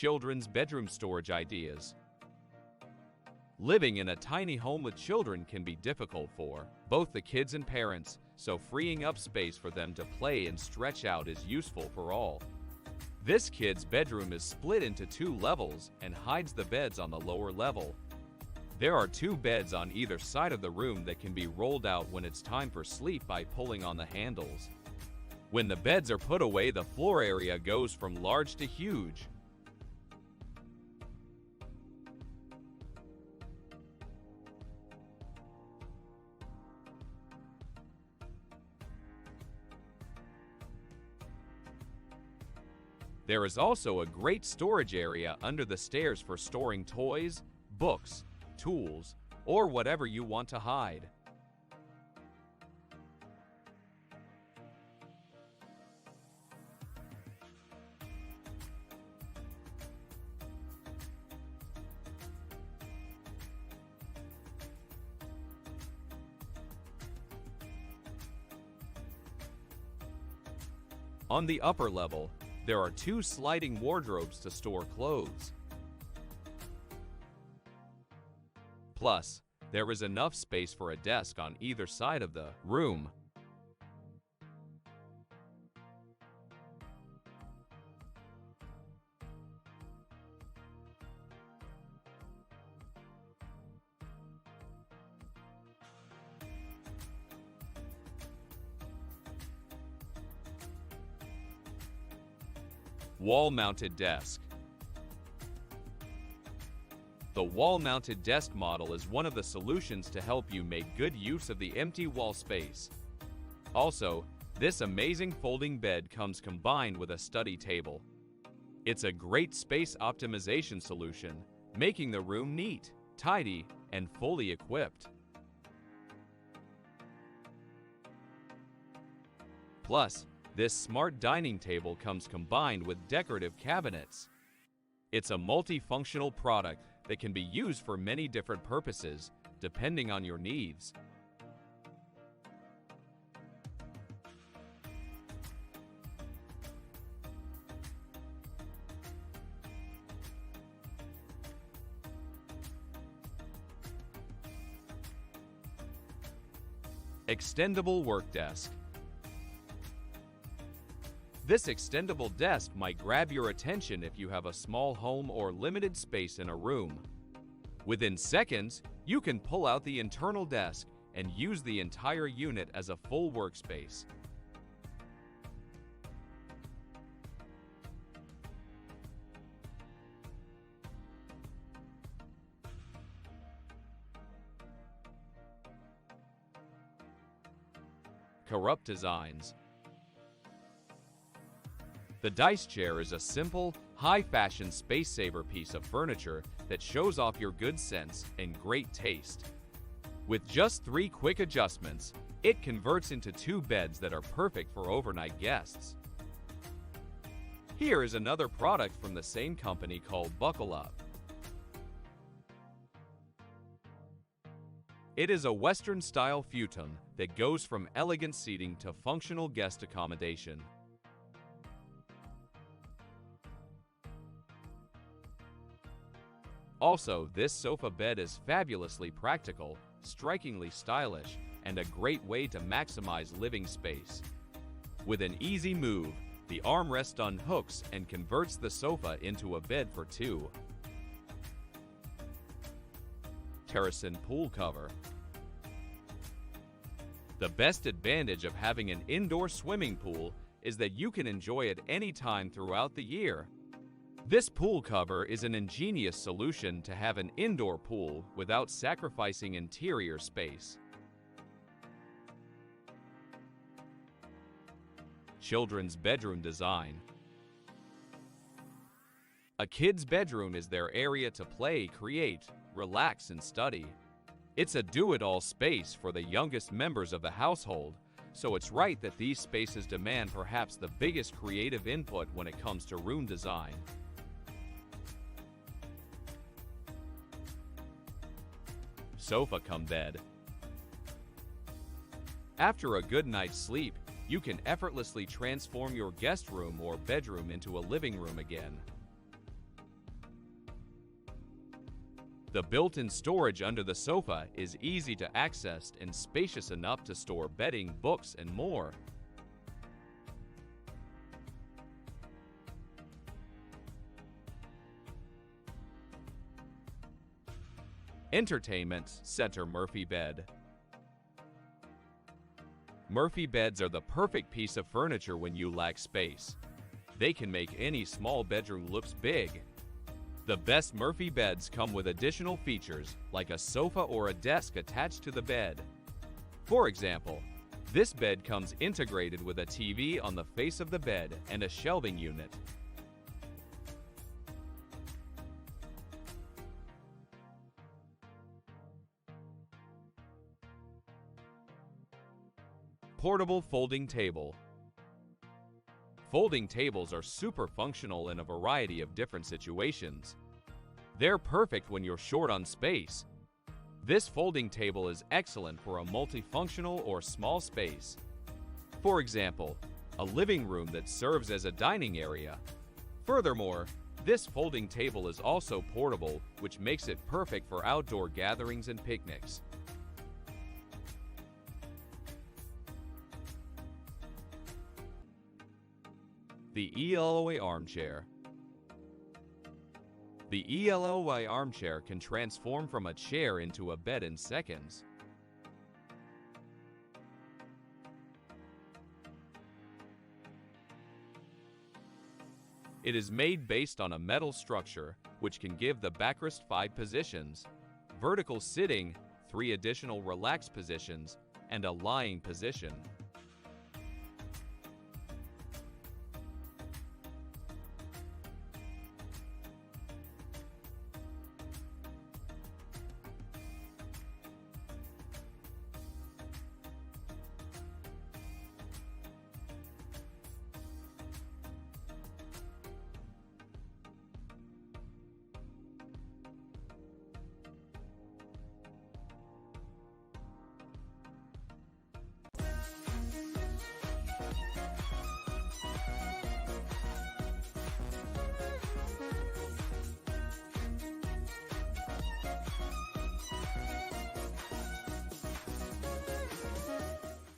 Children's bedroom storage ideas. Living in a tiny home with children can be difficult for both the kids and parents, so freeing up space for them to play and stretch out is useful for all. This kid's bedroom is split into 2 levels and hides the beds on the lower level. There are 2 beds on either side of the room that can be rolled out when it's time for sleep by pulling on the handles. When the beds are put away, the floor area goes from large to huge. There is also a great storage area under the stairs for storing toys, books, tools, or whatever you want to hide. On the upper level, there are 2 sliding wardrobes to store clothes. Plus, there is enough space for a desk on either side of the room. Wall-mounted desk. The wall-mounted desk model is one of the solutions to help you make good use of the empty wall space. Also, this amazing folding bed comes combined with a study table. It's a great space optimization solution, making the room neat, tidy, and fully equipped. Plus, this smart dining table comes combined with decorative cabinets. It's a multifunctional product that can be used for many different purposes, depending on your needs. Extendable work desk. This extendable desk might grab your attention if you have a small home or limited space in a room. Within seconds, you can pull out the internal desk and use the entire unit as a full workspace. Karup Designs. The dice chair is a simple, high-fashion space-saver piece of furniture that shows off your good sense and great taste. With just 3 quick adjustments, it converts into 2 beds that are perfect for overnight guests. Here is another product from the same company called Buckle Up. It is a Western-style futon that goes from elegant seating to functional guest accommodation. Also, this sofa bed is fabulously practical, strikingly stylish, and a great way to maximize living space. With an easy move, the armrest unhooks and converts the sofa into a bed for 2. Terrassen pool cover. The best advantage of having an indoor swimming pool is that you can enjoy it any time throughout the year. This pool cover is an ingenious solution to have an indoor pool without sacrificing interior space. Children's bedroom design. A kid's bedroom is their area to play, create, relax, and study. It's a do-it-all space for the youngest members of the household, so it's right that these spaces demand perhaps the biggest creative input when it comes to room design. Sofa cum bed. After a good night's sleep, you can effortlessly transform your guest room or bedroom into a living room again. The built-in storage under the sofa is easy to access and spacious enough to store bedding, books, and more. Entertainment Center Murphy Bed. Murphy beds are the perfect piece of furniture when you lack space. They can make any small bedroom look big. The best Murphy beds come with additional features like a sofa or a desk attached to the bed. For example, this bed comes integrated with a TV on the face of the bed and a shelving unit. Portable folding table. Folding tables are super functional in a variety of different situations. They're perfect when you're short on space. This folding table is excellent for a multifunctional or small space. For example, a living room that serves as a dining area. Furthermore, this folding table is also portable, which makes it perfect for outdoor gatherings and picnics. The ELLY armchair. The ELLY armchair can transform from a chair into a bed in seconds. It is made based on a metal structure, which can give the backrest 5 positions, vertical sitting, 3 additional relaxed positions, and a lying position.